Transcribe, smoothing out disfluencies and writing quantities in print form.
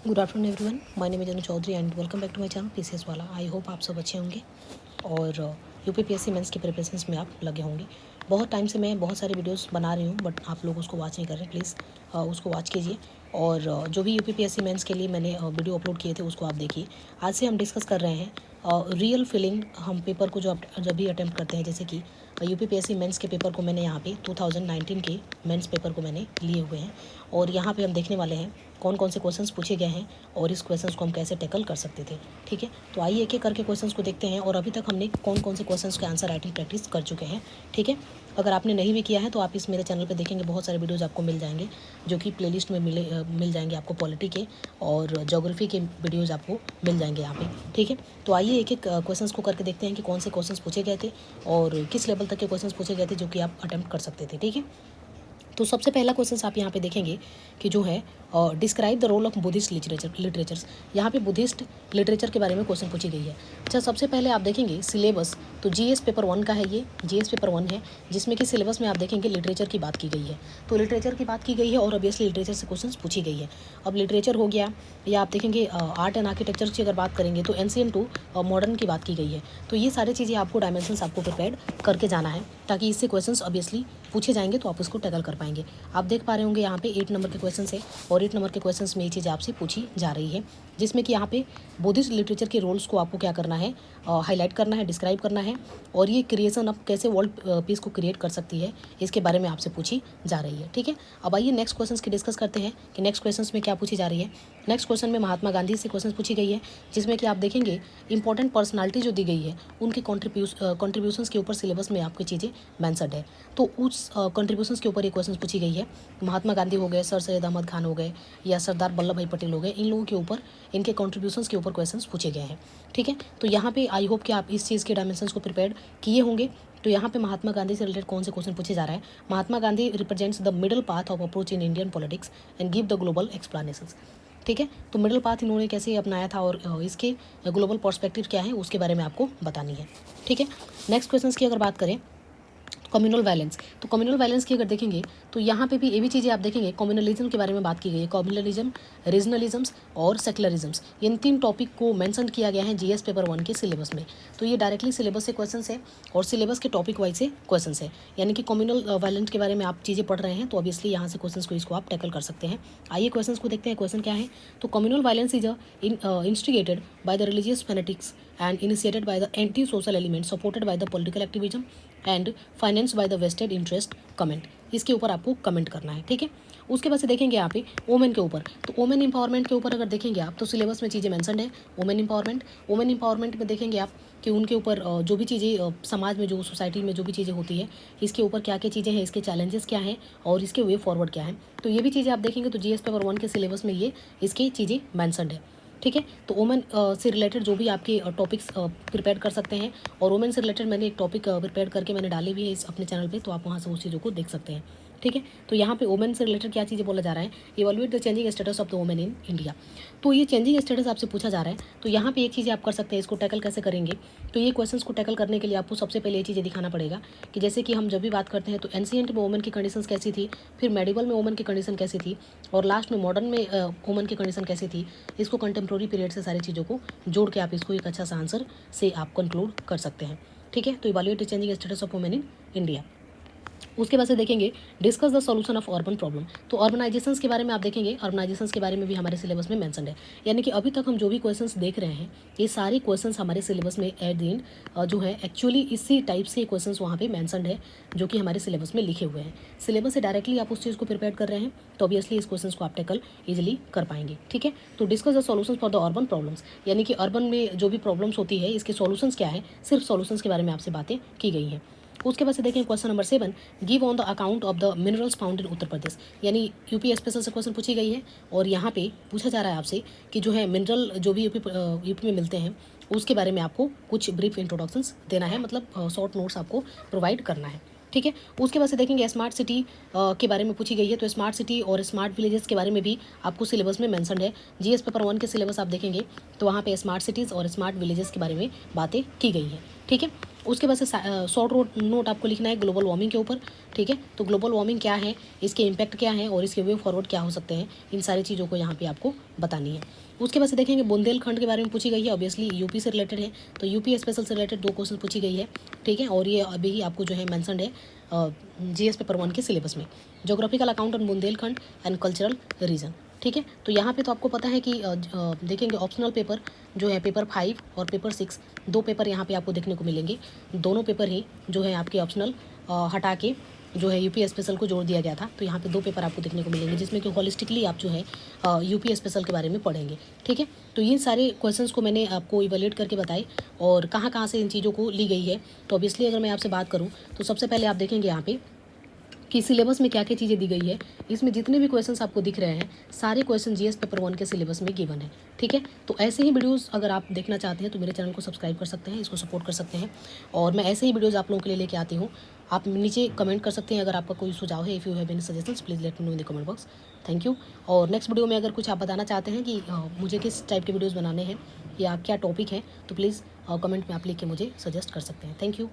Good afternoon everyone, my name is Anu Chaudhary and welcome back to my channel PCS वाला। I hope आप सब अच्छे होंगे और यूपीपीएससी मेंस की प्रिपरेशंस में आप लगे होंगे। बहुत टाइम से मैं बहुत सारे वीडियोस बना रही हूँ बट आप लोग उसको वॉच नहीं कर रहे। प्लीज़ उसको वॉच कीजिए और जो भी यूपीपीएससी मेंस के लिए मैंने वीडियो अपलोड किए थे उसको आप देखिए। आज से हम डिस्कस कर रहे हैं रियल फीलिंग। हम पेपर को जब भी अटैम्प्ट करते हैं, जैसे कि यूपीपीएससी मेंस के पेपर को मैंने यहाँ पे 2019 के मेंस पेपर को मैंने लिए हुए हैं और यहाँ पे हम देखने वाले हैं कौन कौन से क्वेश्चंस पूछे गए हैं और इस क्वेश्चंस को हम कैसे टैकल कर सकते थे। ठीक है, तो आइए एक एक करके क्वेश्चंस को देखते हैं और अभी तक हमने कौन कौन से क्वेश्चंस के आंसर राइटिंग प्रैक्टिस कर चुके हैं। ठीक है, अगर आपने नहीं भी किया है तो आप इस मेरे चैनल पे देखेंगे, बहुत सारे वीडियोज़ आपको मिल जाएंगे जो कि प्लेलिस्ट में मिल जाएंगे आपको। पॉलिटी के और ज्योग्राफी के वीडियोज़ आपको मिल जाएंगे यहाँ पे। ठीक है, तो आइए एक एक क्वेश्चंस को करके देखते हैं कि कौन से क्वेश्चंस पूछे गए थे और किस लेवल तक के क्वेश्चंस पूछे गए थे जो कि आप अटेम्प्ट कर सकते थे। ठीक है, तो सबसे पहला क्वेश्चन आप यहाँ पे देखेंगे कि जो है describe the role of Buddhist literatures. यहाँ पे बुद्धिस्ट लिटरेचर के बारे में क्वेश्चन पूछी गई है। अच्छा, सबसे पहले आप देखेंगे सिलेबस, तो जीएस पेपर 1 का है, ये जीएस पेपर 1 है जिसमें कि सिलेबस में आप देखेंगे लिटरेचर की बात की गई है। तो लिटरेचर की बात की गई है और ऑब्वियसली लिटरेचर से क्वेश्चन पूछी गई है। अब लिटरेचर हो गया, या आप देखेंगे आर्ट एंड आर्किटेक्चर की अगर बात करेंगे तो एंशिएंट टू मॉडर्न की बात की गई है। तो ये सारी चीज़ें आपको डायमेंशंस आपको प्रिपेयर करके जाना है ताकि इससे क्वेश्चंस ऑब्वियसली पूछे जाएंगे तो आप उसको टैकल कर पाएंगे। आप देख पा रहे होंगे यहाँ पे 8 नंबर के क्वेश्चन है और 8 नंबर के क्वेश्चन में ये चीज़ आपसे पूछी जा रही है, जिसमें कि यहाँ पे बुद्धिस्ट लिटरेचर के रोल्स को आपको क्या करना है, हाईलाइट करना है, डिस्क्राइब करना है और ये क्रिएशन अब कैसे वर्ल्ड पीस को क्रिएट कर सकती है इसके बारे में आपसे पूछी जा रही है। ठीक है, अब आइए नेक्स्ट क्वेश्चन की डिस्कस करते हैं कि नेक्स्ट क्वेश्चन में क्या पूछी जा रही है। नेक्स्ट क्वेश्चन में महात्मा गांधी से क्वेश्चन पूछी गई है, जिसमें कि आप देखेंगे इंपॉर्टेंट पर्सनालिटी जो दी गई है उनके कॉन्ट्रीब्यूशंस के ऊपर सिलेबस में आपकी चीज़ें मैंसड है। तो उस कॉन्ट्रीब्यूशंस के ऊपर ये क्वेश्चन पूछी गई है। महात्मा गांधी हो गए, सर सैयद अहमद खान हो गए या सरदार वल्लभ भाई पटेल हो गए, इन लोगों के ऊपर इनके कॉन्ट्रीब्यूशंस के ऊपर क्वेश्चंस पूछे गए हैं। ठीक है, तो यहाँ पे आई होप कि आप इस चीज़ के डायमेंशंस को प्रिपेयर किए होंगे। तो यहाँ पे महात्मा गांधी से रिलेटेड कौन से क्वेश्चन पूछे जा रहा है। Mahatma Gandhi represents the middle path of approach in Indian politics and give the global explanations. ठीक है, तो मिडल पाथ इन्होंने कैसे अपनाया था और इसके ग्लोबल पर्सपेक्टिव क्या है उसके बारे में आपको बतानी है। ठीक है, नेक्स्ट क्वेश्चन की अगर बात करें कम्युनल वायलेंस, तो कम्युनल वायलेंस की अगर देखेंगे तो यहाँ पे भी ये भी चीज़ें आप देखेंगे कम्युनलिज्म के बारे में बात की गई है। कम्युनलिज्म, रीजनलिज्म्स और सेक्युलरिज्म्स, इन 3 टॉपिक को मेंशन किया गया है जीएस पेपर 1 के सिलेबस में। तो ये डायरेक्टली सिलेबस से क्वेश्चन है और सिलेबस के टॉपिक वाइज से क्वेश्चन है, यानी कि कम्युनल वायलेंस के बारे में आप चीज़ें पढ़ रहे हैं तो ऑब्वियसली यहाँ से क्वेश्चन को इसको आप टैकल कर सकते हैं। आइए क्वेश्चन को देखते हैं, क्वेश्चन क्या है। तो communal violence is instigated by the religious fanatics and initiated by the anti-social element supported by the political activism and financed by the vested interest comment। इसके ऊपर आपको कमेंट करना है। ठीक है, उसके बाद से देखेंगे यहाँ पे वोमेन के ऊपर, तो वोमेन इंपावरमेंट के ऊपर अगर देखेंगे आप तो सिलेबस में चीज़ें मेंशन है। वोमेन इंपावरमेंट में देखेंगे आप कि उनके ऊपर जो भी चीज़ें समाज में, जो सोसाइटी में जो भी चीज़ें होती है, इसके ऊपर क्या क्या चीज़ें हैं, इसके चैलेंजेस क्या हैं और इसके वे फॉरवर्ड क्या है। तो ये भी चीज़ें आप देखेंगे तो जीएस पेपर 1 के सिलेबस में ये इसकी चीज़ें मेंशन है। ठीक है, तो वोमेन से रिलेटेड जो भी आपके टॉपिक्स प्रिपेयर कर सकते हैं और वोमेन से रिलेटेड मैंने एक टॉपिक प्रिपेयर करके मैंने डाली भी है इस अपने चैनल पे, तो आप वहाँ से उस चीज़ों को देख सकते हैं। ठीक है, तो यहाँ पे वोमेन से रिलेटेड क्या चीज़ें बोला जा रहा है, evaluate the changing status of the women in India. तो ये चेंजिंग स्टेटस आपसे पूछा जा रहा है, तो यहाँ पे एक चीज़ आप कर सकते हैं, इसको टैकल कैसे करेंगे। तो ये क्वेश्चन को टैकल करने के लिए आपको सबसे पहले ये चीज़ें दिखाना पड़ेगा कि जैसे कि हम जब भी बात करते हैं तो एंशिएंट में वोमेन की कंडीशन कैसी थी, फिर मेडिवल में वोमेन की कंडीशन कैसी थी और लास्ट में मॉडर्न में वोमेन की कंडीशन कैसी थी। इसको कंटेम्प्रोरी पीरियड से सारी चीज़ों को जोड़ के आप इसको एक अच्छा सा आंसर से आप कंक्लूड कर सकते हैं। ठीक है, तो evaluate the changing status of women in India. उसके बाद से देखेंगे discuss the solution of urban problem. तो अर्बनाइजेशंस के बारे में आप देखेंगे, अर्बनाइजेशंस के बारे में भी हमारे सिलेबस में मेंशन है, यानी कि अभी तक हम जो भी क्वेश्चंस देख रहे हैं ये सारे क्वेश्चंस हमारे सिलेबस में एट द एंड जो है एक्चुअली इसी टाइप से क्वेश्चंस वहाँ पे मेंशन है जो कि हमारे सिलेबस में लिखे हुए हैं। सिलेबस से डायरेक्टली आप उस चीज़ को प्रिपेयर कर रहे हैं तो ऑब्वियसली इस क्वेश्चन को आप टैकल ईजिली कर पाएंगे। ठीक है, तो discuss the solutions for the urban problems, यानी कि अर्बन में जो भी प्रॉब्लम्स होती है इसके सॉल्यूशंस क्या है, सिर्फ सॉल्यूशंस के बारे में आपसे बातें की गई हैं। उसके बाद से देखें question number 7, give on the account of the minerals found in Uttar Pradesh, यानी यूपी स्पेशल से क्वेश्चन पूछी गई है और यहाँ पे पूछा जा रहा है आपसे कि जो है मिनरल जो भी यूपी में मिलते हैं उसके बारे में आपको कुछ ब्रीफ इंट्रोडक्शंस देना है, मतलब शॉर्ट नोट्स आपको प्रोवाइड करना है। ठीक है, उसके बाद से देखेंगे स्मार्ट सिटी के बारे में पूछी गई है, तो स्मार्ट सिटी और स्मार्ट विलेजेस के बारे में भी आपको सिलेबस में मेंशन है। जीएस पेपर 1 के सिलेबस आप देखेंगे तो वहाँ पे स्मार्ट सिटीज़ और स्मार्ट विलेजेस के बारे में बातें की गई है। ठीक है, उसके बाद से शॉर्ट नोट आपको लिखना है ग्लोबल वार्मिंग के ऊपर, ठीक है। तो ग्लोबल वार्मिंग क्या है, इसके इम्पैक्ट क्या है और इसके वे फॉरवर्ड क्या हो सकते हैं, इन सारी चीज़ों को यहाँ पे आपको बतानी है। उसके बाद से देखेंगे बुंदेलखंड के बारे में पूछी गई है, ऑब्वियसली यूपी से रिलेटेड है, तो यूपी स्पेशल से रिलेटेड 2 क्वेश्चन पूछी गई है, ठीक है। और ये अभी ही आपको जो है मैंसनड है जीएस पेपर 1 के सिलेबस में, geographical account on Bundelkhand and cultural region, ठीक है। तो यहाँ पे तो आपको पता है कि देखेंगे ऑप्शनल पेपर जो है पेपर 5 और पेपर 6, 2 पेपर यहाँ पे आपको देखने को मिलेंगे। दोनों पेपर ही जो है आपके ऑप्शनल हटा के जो है यूपी स्पेशल को जोड़ दिया गया था। तो यहाँ पे 2 पेपर आपको देखने को मिलेंगे जिसमें कि होलिस्टिकली आप जो है यूपी स्पेशल के बारे में पढ़ेंगे, ठीक है। तो ये सारे क्वेश्चंस को मैंने आपको इवैल्यूएट करके बताए और कहाँ कहाँ से इन चीज़ों को ली गई है। तो ऑब्वियसली अगर मैं आपसे बात करूँ तो सबसे पहले आप देखेंगे यहाँ पे कि सिलेबस में क्या क्या चीज़ें दी गई है। इसमें जितने भी क्वेश्चंस आपको दिख रहे हैं सारे क्वेश्चन जीएस पेपर 1 के सिलेबस में गिवन है, ठीक है। तो ऐसे ही वीडियोस अगर आप देखना चाहते हैं तो मेरे चैनल को सब्सक्राइब कर सकते हैं, इसको सपोर्ट कर सकते हैं और मैं ऐसे ही वीडियोज़ आप लोगों के लिए लेके आती हूँ। आप नीचे कमेंट कर सकते हैं अगर आपका कोई सुझाव है। If you have any suggestions please let me know in the comment box. Thank you. और नेक्स्ट वीडियो में अगर कुछ आप बताना चाहते हैं कि मुझे किस टाइप के वीडियोज़ बनाने हैं या क्या टॉपिक है तो प्लीज़ कमेंट में आप लिख के मुझे सजेस्ट कर सकते हैं। Thank you.